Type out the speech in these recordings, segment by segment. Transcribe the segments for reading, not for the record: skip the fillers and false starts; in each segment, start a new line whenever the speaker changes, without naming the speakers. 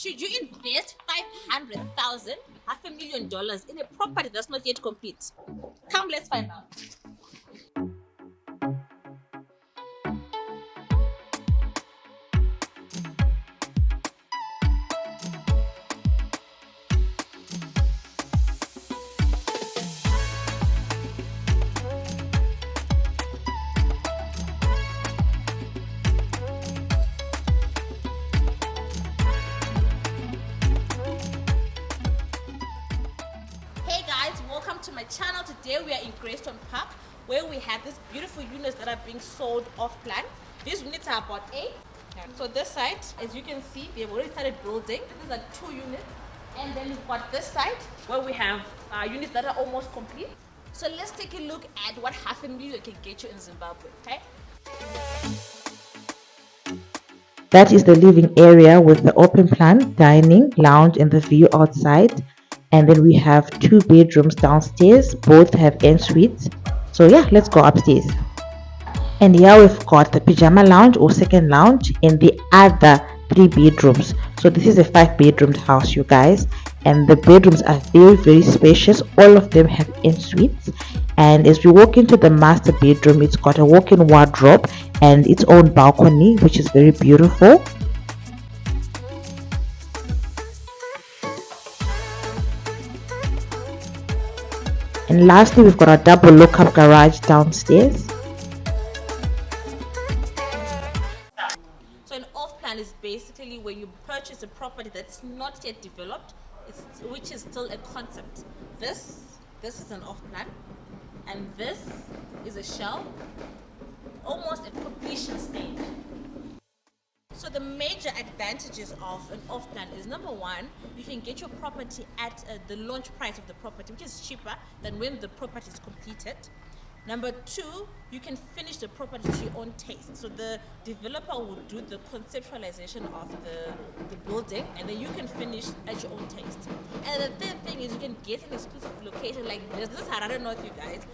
Should you invest $500,000, $500,000 in a property that's not yet complete? Come, let's find out. Hey guys, welcome to my channel. Today we are in Greystone Park, where we have these beautiful units that are being sold off plan. These units are about 8. So this side, as you can see, we have already started building. These are 2 units, and then we've got this side where we have units that are almost complete. So let's take a look at what $500,000 can get you in Zimbabwe. Okay.
That is the living area with the open plan, dining, lounge, and the view outside. And then we have 2 bedrooms downstairs. Both have en-suites. So yeah, let's go upstairs. And here we've got the pajama lounge or second lounge in the other 3 bedrooms. So this is a 5-bedroomed house, you guys. And the bedrooms are very, very spacious. All of them have en-suites. And as we walk into the master bedroom, it's got a walk-in wardrobe and its own balcony, which is very beautiful. And lastly, we've got a double lock-up garage downstairs.
So an off-plan is basically when you purchase a property that's not yet developed, which is still a concept. This is an off-plan, and this is a shell, almost a completion stage. So the major advantages of an off-plan is, number one, you can get your property at the launch price of the property, which is cheaper than when the property is completed. Number two, you can finish the property to your own taste. So the developer will do the conceptualization of the building, and then you can finish at your own taste. And the third thing is you can get an exclusive location like this. This is Harare North, you guys.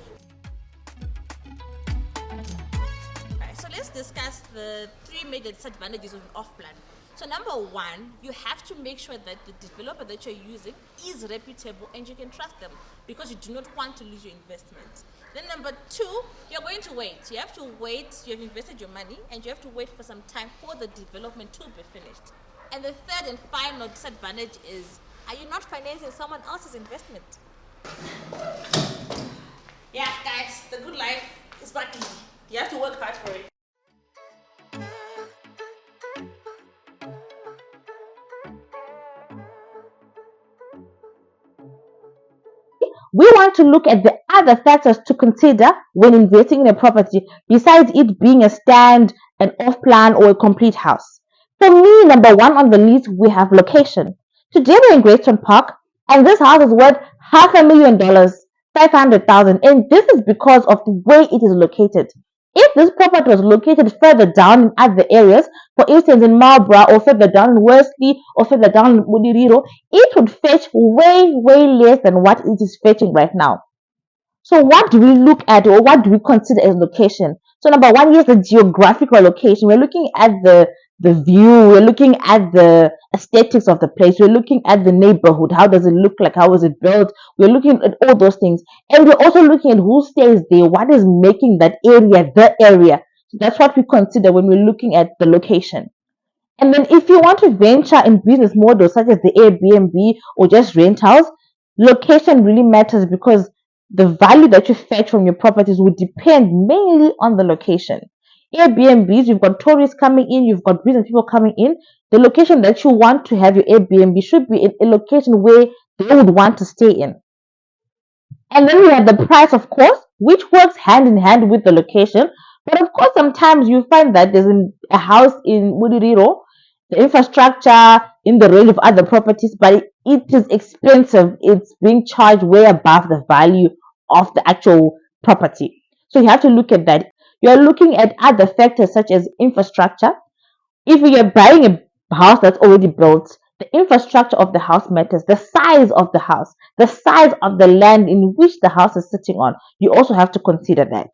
So let's discuss the 3 major disadvantages of an off-plan. So number one, you have to make sure that the developer that you're using is reputable and you can trust them, because you do not want to lose your investment. Then number two, you're going to wait. You have to wait. You have invested your money and you have to wait for some time for the development to be finished. And the third and final disadvantage is, are you not financing someone else's investment? Yeah, guys, the good life is not easy. You have to work hard for it.
We want to look at the other factors to consider when investing in a property besides it being a stand, an off-plan, or a complete house. For me, number one on the list, we have location. Today we're in Greystone Park, and this house is worth $500,000, $500,000, and this is because of the way it is located. If this property was located further down in other areas, for instance in Marlborough or further down in Worsley or further down in Mudiriro, it would fetch way, way less than what it is fetching right now. So what do we look at, or what do we consider as location? So number one, yes, the geographical location. We're looking at the view, we're looking at the aesthetics of the place, we're looking at the neighborhood, how does it look like, how is it built, we're looking at all those things, and we're also looking at who stays there, what is making that area the area. So that's what we consider when we're looking at the location. And then if you want to venture in business models such as the Airbnb or just rentals, location really matters, because the value that you fetch from your properties will depend mainly on the location. Airbnbs, you've got tourists coming in, you've got business people coming in. The location that you want to have your Airbnb should be in a location where they would want to stay in. And then we have the price, of course, which works hand in hand with the location. But of course, sometimes you find that there's a house in Mudiriro, the infrastructure in the range of other properties, but it is expensive. It's being charged way above the value of the actual property. So you have to look at that. You're looking at other factors such as infrastructure. If you're buying a house that's already built, the infrastructure of the house matters, the size of the house, the size of the land in which the house is sitting on. You also have to consider that.